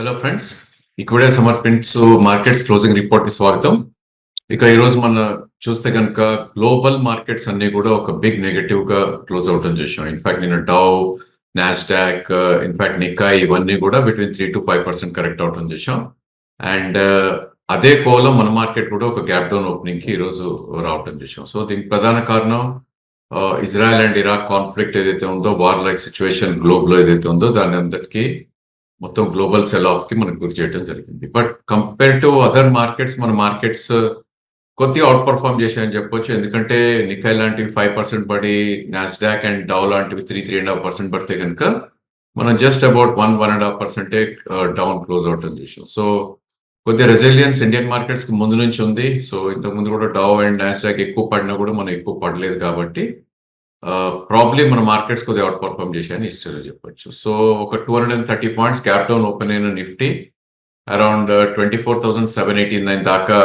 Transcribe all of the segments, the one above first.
Hello friends, ఇక్కడే సమర్పించు markets closing report కి స్వాగతం. ఇక ఈరోజు మన చూస్తే కనుక గ్లోబల్ మార్కెట్స్ అన్ని కూడా ఒక బిగ్ నెగటివ్ గా క్లోజ్ అవటం చేసాం. ఇన్ఫాక్ట్ నేను డౌ, నాస్డాక్, ఇన్ఫాక్ట్ నికాయ్ ఇవన్నీ కూడా బిట్వీన్ 3 to 5% కరెక్ట్ అవటం చేసాం. అండ్ అదే కోలో మన మార్కెట్ కూడా ఒక గ్యాప్ డౌన్ ఓపెనింగ్ కి ఈరోజు రావటం చేసాం. సో దీనికి ప్రధాన కారణం ఇజ్రాయెల్ అండ్ ఇరాక్ కాన్ఫ్లిక్ట్ ఏదైతే ఉందో, వార్ లైక్ సిచ్యువేషన్ గ్లోబ్ లో ఏదైతే ఉందో దాని అందరికి మొత్తం గ్లోబల్ సెల్ ఆఫ్ కి మనకు గురి చేయడం జరిగింది. But compare to other markets, మన మార్కెట్స్ కొద్దిగా అవుట్ పర్ఫార్మ్ చేశాయని చెప్పొచ్చు. ఎందుకంటే నికాయ్ లాంటివి 5% పడి, నాస్డాక్ అండ్ డౌ లాంటివి 3.5% పడితే కనుక మనం జస్ట్ అబౌట్ 1.5% డౌన్ క్లోజ్ అవటం చేసాం. సో కొద్దిగా రెసిలియన్స్ ఇండియన్ మార్కెట్స్ కి ముందు నుంచి ఉంది. సో ఇంతకుముందు కూడా డౌ అండ్ నాస్డాక్ ఎక్కువ పడినా కూడా మనం ఎక్కువ పడలేదు కాబట్టి ప్రాబ్లీ మన మార్కెట్స్ కొద్దిగా అవుట్ పర్ఫార్మ్ చేశాయని హిస్టరీలో చెప్పొచ్చు. సో ఒక 230 పాయింట్స్ గ్యాప్ డౌన్ ఓపెన్ అయిన నిఫ్టీ అరౌండ్ 24,789 దాకా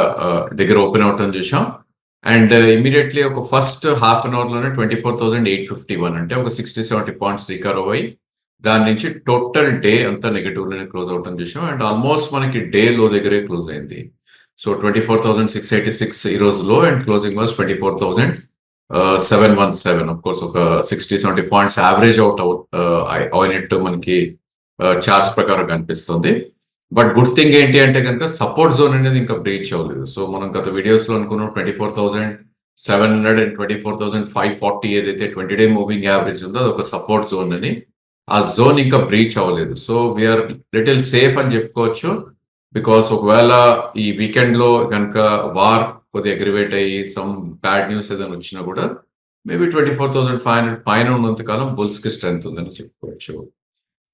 దగ్గర ఓపెన్ అవటం చూసాం. అండ్ ఇమీడియట్లీ ఒక ఫస్ట్ హాఫ్ అన్ అవర్ లోనే 24,851 అంటే ఒక 60-70 పాయింట్స్ రికవర్ అయ్యి దాని నుంచి టోటల్ డే అంతా నెగటివ్ లోనే క్లోజ్ అవటం చూసాం. అండ్ ఆల్మోస్ట్ మనకి డే లో దగ్గరే క్లోజ్ అయింది. సో 24,686 ఈ రోజు లో and closing was 24,717. Of course ఒక 60-70 పాయింట్స్ యావరేజ్ అవుట్ అయినట్టు మనకి చార్ట్స్ ప్రకారం కనిపిస్తుంది. బట్ గుడ్ థింగ్ ఏంటి అంటే కనుక సపోర్ట్ జోన్ అనేది ఇంకా బ్రీచ్ అవ్వలేదు. సో మనం గత వీడియోస్ లో అనుకున్నాం 24,700 అండ్ 24,540 ఏదైతే 20-day మూవింగ్ యావరేజ్ ఉందో అది ఒక సపోర్ట్ జోన్ అని. ఆ జోన్ ఇంకా బ్రీచ్ అవ్వలేదు. సో వీఆర్ లిటిల్ సేఫ్ అని చెప్పుకోవచ్చు. బికాస్ ఒకవేళ ఈ వీకెండ్ లో కనుక వార్ కొద్దిగా అగ్రివేట్ అయ్యి సమ్ బ్యాడ్ న్యూస్ ఏదైనా వచ్చినా కూడా మేబీ 24,500 పైన ఉన్నంత కాలం బుల్స్ కి స్ట్రెంత్ ఉందని చెప్పుకోవచ్చు.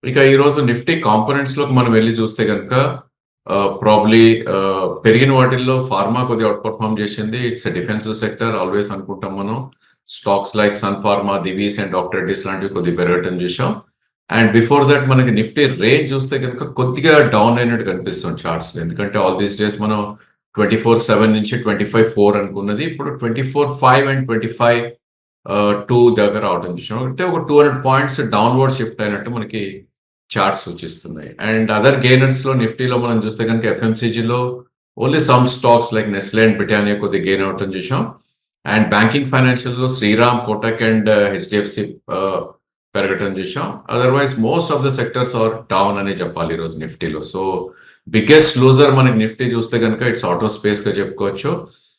ఇక ఈ రోజు నిఫ్టీ కాంపోనెంట్స్ లోకి మనం వెళ్ళి చూస్తే కనుక ప్రాబ్లీ పెరిగిన వాటిల్లో ఫార్మా కొద్దిగా అవుట్ పర్ఫార్మ్ చేసింది. ఇట్స్ డిఫెన్సివ్ సెక్టర్ ఆల్వేస్ అనుకుంటాం మనం. Stocks like Sun Pharma, Divi's and doctor Reddy's లాంటివి కొద్దిగా పెరగటం చూసాం. అండ్ బిఫోర్ దట్ మనకి నిఫ్టీ రేంజ్ చూస్తే కనుక కొద్దిగా డౌన్ అయినట్టు కనిపిస్తుంది చార్ట్స్ లో. ఎందుకంటే ఆల్ దీస్ డేస్ మనం 24,700 నుంచి 25,400 అనుకున్నది ఇప్పుడు 24,500 అండ్ 25,200 దగ్గర రావడం చూసాం. అంటే ఒక 200 పాయింట్స్ డౌన్వర్డ్ షిఫ్ట్ అయినట్టు మనకి చార్ట్స్ సూచిస్తున్నాయి. అండ్ అదర్ గెయినర్స్ లో నిఫ్టీలో మనం చూస్తే కనుక ఎఫ్ఎంసీజీలో only some stocks like Nestle and Britannia కొద్దిగా గెయిన్ అవటం చూసాం. అండ్ బ్యాంకింగ్ ఫైనాన్షియల్ లో శ్రీరామ్, కోటక్ అండ్ హెచ్డిఎఫ్సి పెరగటం చూసాం. Otherwise most of the sectors are down అనే చెప్పాలి ఈరోజు నిఫ్టీలో. సో బిగ్గెస్ట్ లూజర్ మనకి నిఫ్టీ చూస్తే కనుక ఇట్స్ ఆటో స్పేస్ గా చెప్పుకోవచ్చు.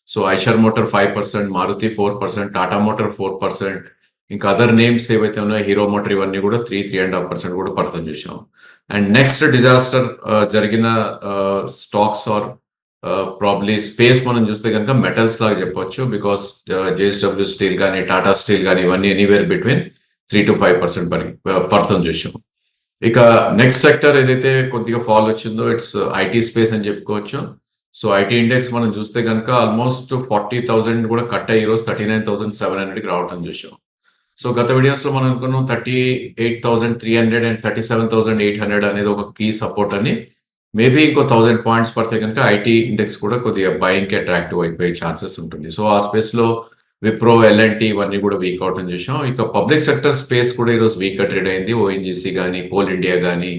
So Eicher motor 5%, Maruti 4%, Tata motor 4%, ఇంకా అదర్ నేమ్స్ ఏవైతే ఉన్నాయో హీరో మోటార్ ఇవన్నీ కూడా 3.5% కూడా పడతాం చూసాం. అండ్ నెక్స్ట్ డిజాస్టర్ జరిగిన స్టాక్స్ ఆర్ ప్రాబ్లీ స్పేస్ మనం చూస్తే కనుక మెటల్స్ లాగా చెప్పొచ్చు. బికాస్ జేఎస్డబ్ల్యూ స్టీల్ కానీ, టాటా స్టీల్ కానీ ఇవన్నీ ఎనీవేర్ బిట్వీన్ 3 to 5% పడతాం చూసాం. ఇక నెక్స్ట్ సెక్టర్ ఏదైతే కొద్దిగా ఫాల్ వచ్చిందో ఇట్స్ ఐటీ స్పేస్ అని చెప్పుకోవచ్చు. సో ఐటీ ఇండెక్స్ మనం చూస్తే కనుక ఆల్మోస్ట్ 40,000 కూడా కట్ అయ్యి ఈరోజు 39,700కి రావటం చూసాం. సో గత వీడియోస్ లో మనం అనుకున్నాం 38,300 అండ్ 37,800 అనేది ఒక కీ సపోర్ట్ అని. మేబీ ఇంకో 1000 పాయింట్స్ పడితే కనుక ఐటీ ఇండెక్స్ కూడా కొద్దిగా బయింగ్ కి అట్రాక్టివ్ అయిపోయే ఛాన్సెస్ ఉంటుంది. సో ఆ స్పేస్ లో విప్రో, ఎల్ఎన్టీ ఇవన్నీ కూడా వీక్ అవుట్ అని చూసాం. ఇక పబ్లిక్ సెక్టర్ స్పేస్ కూడా ఈరోజు వీక్ గా ట్రేడ్ అయింది. ఓఎన్జీసీ కానీ, కోల్ ఇండియా కానీ,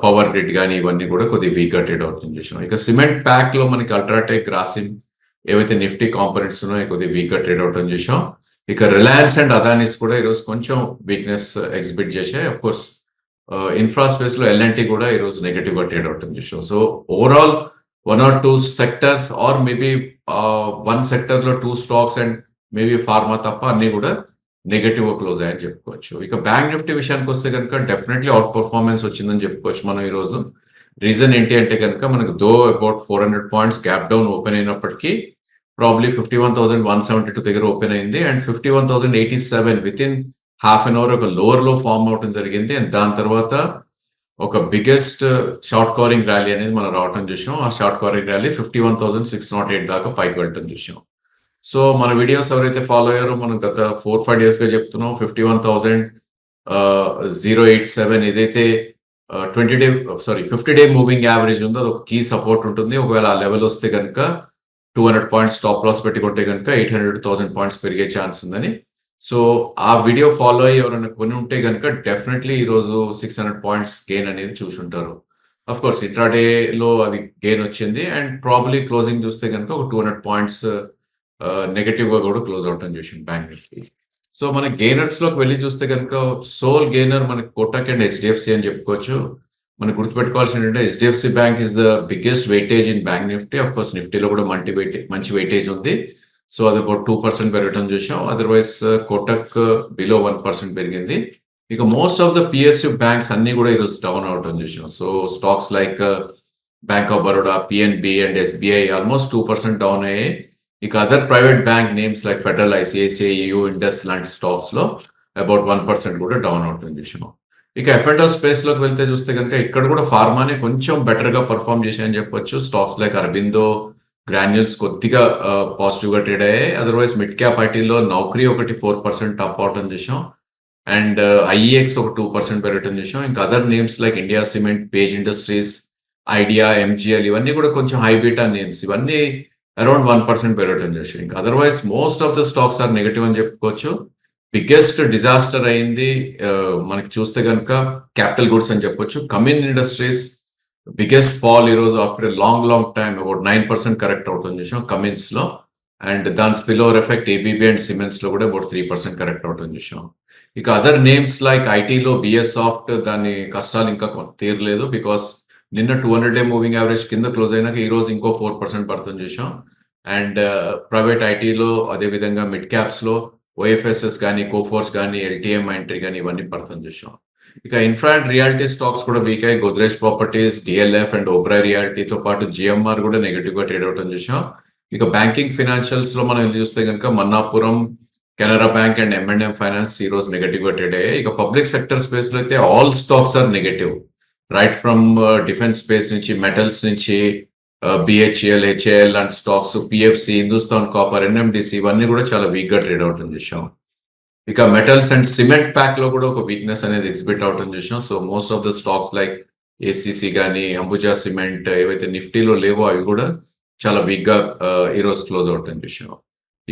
పవర్ గ్రిడ్ కానీ ఇవన్నీ కూడా కొద్దిగా వీక్ గా ట్రేడ్ అవుతుంది చూసాం. ఇక సిమెంట్ ప్యాక్ లో మనకి అల్ట్రాటెక్, గ్రాసిమ్ ఏవైతే నిఫ్టీ కాంపోనెంట్స్ ఉన్నాయో కొద్దిగా వీక్ గా ట్రేడ్ అవుట్ అని చూసాం. ఇక రిలయన్స్ అండ్ అదానిస్ కూడా ఈరోజు కొంచెం వీక్నెస్ ఎగ్జిబిట్ చేశాయి. అఫ్ కోర్స్ ఇన్ఫ్రా స్పేస్ లో ఎల్ఎన్టీ కూడా ఈరోజు నెగటివ్ గా ట్రేడ్ అవుట్ అని చూసాం. So overall 1 or 2 sectors or maybe 1 sector లో 2 స్టాక్స్ అండ్ మేబీ ఫార్మా తప్ప అన్ని కూడా నెగటివ్ గా క్లోజ్ అయ్యని చెప్పుకోవచ్చు. ఇక బ్యాంక్ నిఫ్టీ విషయానికి వస్తే కనుక డెఫినెట్లీ అవుట్ పర్ఫార్మెన్స్ వచ్చిందని చెప్పుకోవచ్చు మనం ఈ రోజు. రీజన్ ఏంటి అంటే కనుక మనకు though about 400 points gap down open అయినప్పటికీ ప్రాబ్లీ 51,172 దగ్గర ఓపెన్ అయింది. And 51,087 within half an hour ఒక లోవర్ లో ఫార్మ్ అవటం జరిగింది. అండ్ దాని తర్వాత ఒక బిగ్గెస్ట్ షార్ట్ కవరింగ్ ర్యాలీ అనేది మనం రావటం చూసాం. ఆ షార్ట్ కవరింగ్ ర్యాలీ 51,608 దాకా పైకి వెళ్ళటం చూసాం. సో మన వీడియోస్ ఎవరైతే ఫాలో అయ్యారో మనం గత 4-5 డేస్ గా చెప్తున్నాం 51,087 ఏదైతే 50-day మూవింగ్ యావరేజ్ ఉందో అది ఒక కీ సపోర్ట్ ఉంటుంది. ఒకవేళ ఆ లెవెల్ వస్తే కనుక 200 పాయింట్స్ స్టాప్ లాస్ పెట్టుకుంటే కనుక 800 to 1000 పాయింట్స్ పెరిగే ఛాన్స్ ఉందని. సో ఆ వీడియో ఫాలో అయ్యి ఎవరైనా కొని ఉంటే కనుక డెఫినెట్లీ ఈరోజు 600 పాయింట్స్ గెయిన్ అనేది చూసుంటారు. అఫ్ కోర్స్ ఇంట్రాడేలో అది గెయిన్ వచ్చింది అండ్ ప్రాబ్లీ క్లోజింగ్ చూస్తే కనుక ఒక 200 పాయింట్స్ నెగటివ్గా కూడా క్లోజ్ అవటం చూసాం బ్యాంక్ నిఫ్టీ. సో మన గెయినర్స్లోకి వెళ్ళి చూస్తే కనుక సోల్ గెయినర్ మనకి కోటక్ అండ్ హెచ్డిఎఫ్సి అని చెప్పుకోవచ్చు. మనం గుర్తుపెట్టుకోవాల్సింది ఏంటంటే HDFC bank is the biggest weightage in bank Nifty. Of course నిఫ్టీలో కూడా మంచి వెయిటేజ్ ఉంది. సో అది అబౌట్ 2% పెరగటం చూసాం. అదర్వైజ్ కోటక్ బిలో 1% పెరిగింది. ఇక most of the PSU banks అన్ని కూడా ఈరోజు డౌన్ అవటం చూసాం. So stocks like Bank of Baroda, PNB and SBI almost 2% down అయ్యాయి. ఇక other private bank names like Federal, ICICI, Indus లాంటి స్టాక్స్ లో అబౌట్ 1% కూడా డౌన్ అవుతుంది చూసాం. ఇక ఎఫ్ఎండ్ఓ స్పేస్ లోకి వెళ్తే చూస్తే కనుక ఇక్కడ కూడా ఫార్మానే కొంచెం బెటర్ గా పర్ఫామ్ చేశాయని చెప్పొచ్చు. స్టాక్స్ లైక్ అరబిందో, గ్రాన్యూల్స్ కొద్దిగా పాజిటివ్ గా ట్రేడ్ అయ్యాయి. అదర్వైజ్ మిడ్ క్యాప్ ఐటీలో నౌకరీ ఒకటి 4% అప్ అవటం చూసాం. అండ్ ఐఈఎక్స్ ఒక 2% పెరగటం చూసాం. ఇంకా other names like India Cement, Page Industries, Idea, MGL ఇవన్నీ కూడా కొంచెం హై బీటా నేమ్స్, ఇవన్నీ అరౌండ్ 1% పెరగటం చూసాం. ఇంకా otherwise most of the stocks are negative అని చెప్పుకోవచ్చు. బిగ్గెస్ట్ డిజాస్టర్ అయింది మనకి చూస్తే కనుక క్యాపిటల్ గుడ్స్ అని చెప్పొచ్చు. కమిన్ ఇండస్ట్రీస్ బిగ్గెస్ట్ ఫాల్ ఈ రోజు after long time about 9% correct అవుతుంది చూసాం కమిన్స్ లో. అండ్ దాని spill over effect ABB and cements లో కూడా అబౌట్ 3% కరెక్ట్ అవుతుంది చూసాం. ఇక అదర్ నేమ్స్ లైక్ ఐటీలో బిఎస్ సాఫ్ట్, దాని కష్టాలు ఇంకా తీరలేదు బికాస్ నిన్న 200-day మూవింగ్ యావరేజ్ కింద క్లోజ్ అయినాక ఈ రోజు ఇంకో 4% పడుతుంది చూసాం. అండ్ ప్రైవేట్ ఐటీలో అదేవిధంగా మిడ్ క్యాప్స్ లో ఓఎఫ్ఎస్ఎస్ కానీ, కోఫోర్స్ కానీ, ఎల్టీఎం ఎంట్రీ కానీ ఇవన్నీ పడుతుంది చూసాం. ఇక ఇన్ఫ్రా అండ్ రియాలిటీ స్టాక్స్ కూడా వీక్ అయ్యి Godrej properties, DLF and Oberoi రియాలిటీతో పాటు జిఎంఆర్ కూడా నెగిటివ్ గా ట్రేడ్ అవటం చూసాం. ఇక బ్యాంకింగ్ ఫినాన్షియల్స్ లో మనం చూస్తే కనుక Manappuram, Canara bank and ఎంఎండ్ఎం finance ఈ రోజు నెగటివ్ గా ట్రేడ్ అయ్యాయి. ఇక పబ్లిక్ సెక్టర్ స్పేస్ లో అయితే all stocks are negative, right from defence space నుంచి, మెటల్స్ నుంచి, బిహెచ్ఎల్, హెచ్ఏఎల్ లాంటి stocks, PFC, Hindustan copper, NMDC ఇవన్నీ కూడా చాలా వీక్ గా ట్రేడ్ అవటం చూసాం. ఇక మెటల్స్ అండ్ సిమెంట్ ప్యాక్ లో కూడా ఒక వీక్నెస్ అనేది ఎగ్జిబిట్ అవటం చూసాం. So most of the stocks like ACC కానీ, అంబుజా సిమెంట్ ఏవైతే నిఫ్టీలో లేవో అవి కూడా చాలా వీక్ గా ఈ రోజు క్లోజ్ అవటం చూసాం.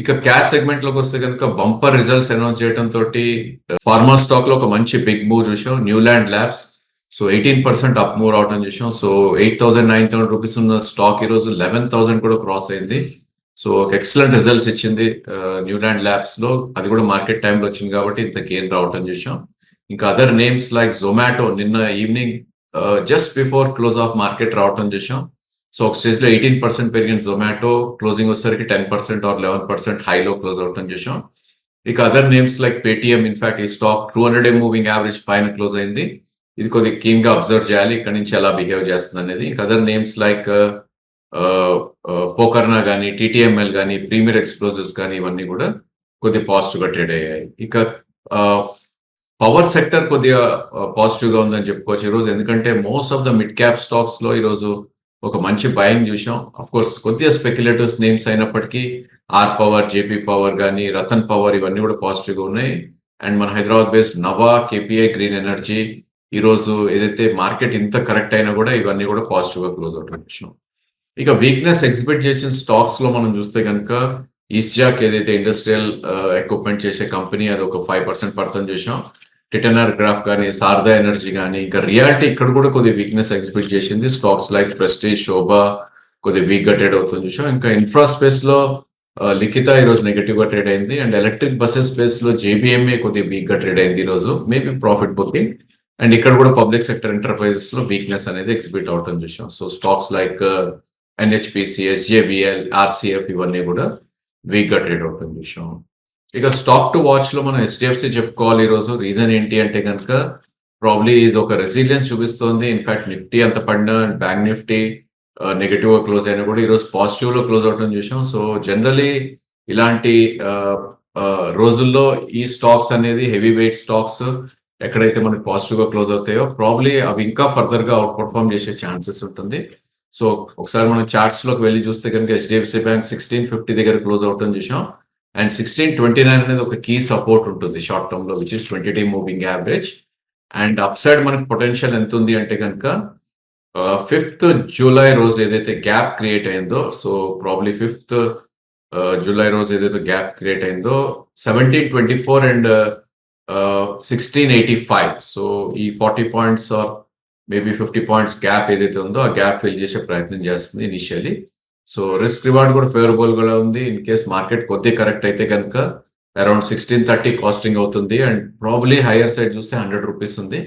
ఇక క్యాష్ సెగ్మెంట్ లోకి వస్తే కనుక బంపర్ రిజల్ట్స్ అనౌన్స్ చేయడం తోటి ఫార్మా స్టాక్ లో ఒక మంచి బిగ్ మూవ్ చూసాం. Newland labs so 18% up move అవటం చూసాం. సో 8,900 రూపీస్ ఉన్న స్టాక్ ఈ రోజు 11,000 కూడా క్రాస్ అయింది. సో ఒక ఎక్సలెంట్ రిజల్ట్స్ ఇచ్చింది న్యూలాండ్ ల్యాబ్స్ లో. అది కూడా మార్కెట్ టైంలో వచ్చింది కాబట్టి ఇంత గెయిన్ రావటం చూసాం. ఇంకా అదర్ నేమ్స్ లైక్ జొమాటో నిన్న evening just before close of market రావటం చూసాం. సో ఒక స్టేజ్ లో 18% పెరిగిన జొమాటో క్లోజింగ్ వచ్చేసరికి 10% ఆర్ 11% హైలో క్లోజ్ అవటం చూసాం. ఇక other names like Paytm, in fact ఈ స్టాక్ 200-day మూవింగ్ యావరేజ్ పైన క్లోజ్ అయింది. ఇది కొద్దిగా కీన్ గా అబ్జర్వ్ చేయాలి ఇక్కడ నుంచి ఎలా బిహేవ్ చేస్తుంది అనేది. ఇంకా అదర్ నేమ్స్ లైక్ పోకర్నా కానీ, టీటీఎంఎల్ కానీ, ప్రీమియర్ ఎక్స్ప్లోజివ్స్ కానీ ఇవన్నీ కూడా కొద్దిగా పాజిటివ్ గా ట్రేడ్ అయ్యాయి. ఇక పవర్ సెక్టర్ కొద్దిగా పాజిటివ్ గా ఉందని చెప్పుకోవచ్చు ఈరోజు. ఎందుకంటే most of the mid cap stocks లో ఈరోజు ఒక మంచి బయింగ్ చూసాం. అఫ్ కోర్స్ కొద్దిగా స్పెక్యులేటివ్స్ నేమ్స్ అయినప్పటికీ ఆర్ పవర్, జేపీ పవర్ కానీ, రతన్ పవర్ ఇవన్నీ కూడా పాజిటివ్ గా ఉన్నాయి. అండ్ మన Hyderabad based Nava, KPI green energy ఈ రోజు ఏదైతే మార్కెట్ ఇంత కరెక్ట్ అయినా కూడా ఇవన్నీ కూడా పాజిటివ్ గా క్లోజ్ అవటం చూసాం. ఇక వీక్నెస్ ఎగ్జిబిట్ చేసిన స్టాక్స్ లో మనం చూస్తే కనుక ఈస్ట్జాక్ ఏదైతే ఇండస్ట్రియల్ ఎక్విప్మెంట్ చేసే కంపెనీ అది ఒక 5% పడుతుంది చూసాం. టిటనర్ గ్రాఫ్ కానీ, శారదా ఎనర్జీ కానీ, ఇంకా రియాలిటీ ఇక్కడ కూడా కొద్దిగా వీక్నెస్ ఎగ్జిబిట్ చేసింది. స్టాక్స్ లైక్ ప్రెస్టీజ్, శోభా కొద్దిగా వీక్ గా ట్రేడ్ అవుతుంది చూసాం. ఇంకా ఇన్ఫ్రా స్పేస్ లో లిఖిత ఈ రోజు నెగటివ్ గా ట్రేడ్ అయింది. అండ్ ఎలక్ట్రిక్ బస్సెస్ స్పేస్ లో జేబీఎంఏ కొద్దిగా వీక్ గా ట్రేడ్ అయింది ఈ రోజు, మేబీ ప్రాఫిట్ బుకింగ్. అండ్ ఇక్కడ కూడా పబ్లిక్ సెక్టర్ ఎంటర్ప్రైజెస్ లో వీక్నెస్ అనేది ఎగ్జిబిట్ అవటం చూసాం. So stocks like NHPC, SJBL, RCF ఇవన్నీ కూడా వీక్ గా ట్రేడ్ అవుతుంది చూసాం. ఇక స్టాక్ టు వాచ్ లో మనం హెచ్డిఎఫ్సి చెప్పుకోవాలి ఈ రోజు. రీజన్ ఏంటి అంటే కనుక ప్రాబ్లీ ఇది ఒక రెసిలియన్స్ చూపిస్తోంది. ఇన్ఫాక్ట్ నిఫ్టీ అంత పడిన, బ్యాంక్ నిఫ్టీ నెగటివ్ గా క్లోజ్ అయినా కూడా ఈ రోజు పాజిటివ్ లో క్లోజ్ అవటం చూసాం. సో జనరలీ ఇలాంటి రోజుల్లో ఈ స్టాక్స్ అనేది హెవీ వెయిట్ స్టాక్స్ ఎక్కడైతే మనకి పాజిటివ్ గా క్లోజ్ అవుతాయో ప్రాబ్లీ అవి ఇంకా ఫర్దర్ గా అవుట్ పర్ఫార్మ్ చేసే ఛాన్సెస్ ఉంటుంది. సో ఒకసారి మనం చార్ట్స్ లోకి వెళ్ళి చూస్తే కనుక హెచ్డిఎఫ్సి బ్యాంక్ 1650 దగ్గర క్లోజ్ అవటం చూసాం. అండ్ 1629 అనేది ఒక కీ సపోర్ట్ ఉంటుంది షార్ట్ టర్మ్ లో, which is 20-day moving average. And up side మనకి పొటెన్షియల్ ఎంత ఉంది అంటే కనుక 5th జూలై రోజు ఏదైతే గ్యాప్ క్రియేట్ అయిందో, సో ప్రాబ్లీ 5th జూలై రోజు ఏదైతే గ్యాప్ క్రియేట్ అయిందో 1724 అండ్ 1685, సో ఈ 40 points or maybe 50 points gap ఏదైతే ఉందో ఆ గ్యాప్ ఫిల్ చేసే ప్రయత్నం చేస్తుంది ఇనిషియలీ. సో రిస్క్ రివార్డ్ కూడా ఫేవరబుల్ గా ఉంది. ఇన్ కేస్ మార్కెట్ కొద్దిగా కరెక్ట్ అయితే కనుక అరౌండ్ 1630 కాస్టింగ్ అవుతుంది అండ్ ప్రాబ్లీ హైయర్ సైడ్ చూస్తే 100 రూపీస్ ఉంది.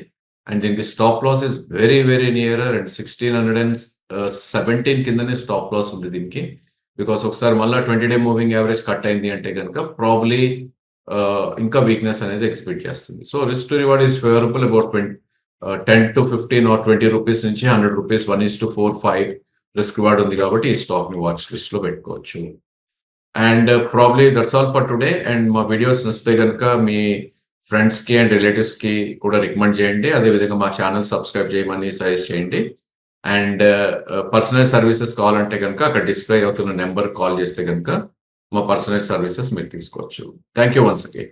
అండ్ దీనికి stop loss is very very near and 1617 కిందనే స్టాప్ లాస్ ఉంది దీనికి. బికాస్ ఒకసారి మళ్ళీ 20-డే మూవింగ్ యావరేజ్ కట్ అయింది అంటే కనుక ప్రాబ్లీ ఇంకా వీక్నెస్ అనేది ఎక్స్పెక్ట్ చేస్తుంది. So risk to reward is favourable about 10 to 15 or 20 rupees నుంచి 100 రూపీస్ 1:4-5 రిస్క్ రివార్డ్ ఉంది కాబట్టి ఈ స్టాక్ ని వాచ్ లిస్ట్ లో పెట్టుకోవచ్చు. And probably that's all for today. And మా వీడియోస్ నచ్చితే కనుక మీ ఫ్రెండ్స్ కి అండ్ రిలేటివ్స్ కి కూడా రికమెండ్ చేయండి. అదేవిధంగా మా ఛానల్ సబ్స్క్రైబ్ చేయమని సజెస్ట్ చేయండి. అండ్ పర్సనల్ సర్వీసెస్ కావాలంటే కనుక అక్కడ డిస్ప్లే అవుతున్న నెంబర్ కాల్ చేస్తే కనుక మా పర్సనల్ సర్వీసెస్ మీరు తీసుకోవచ్చు. Thank you once again.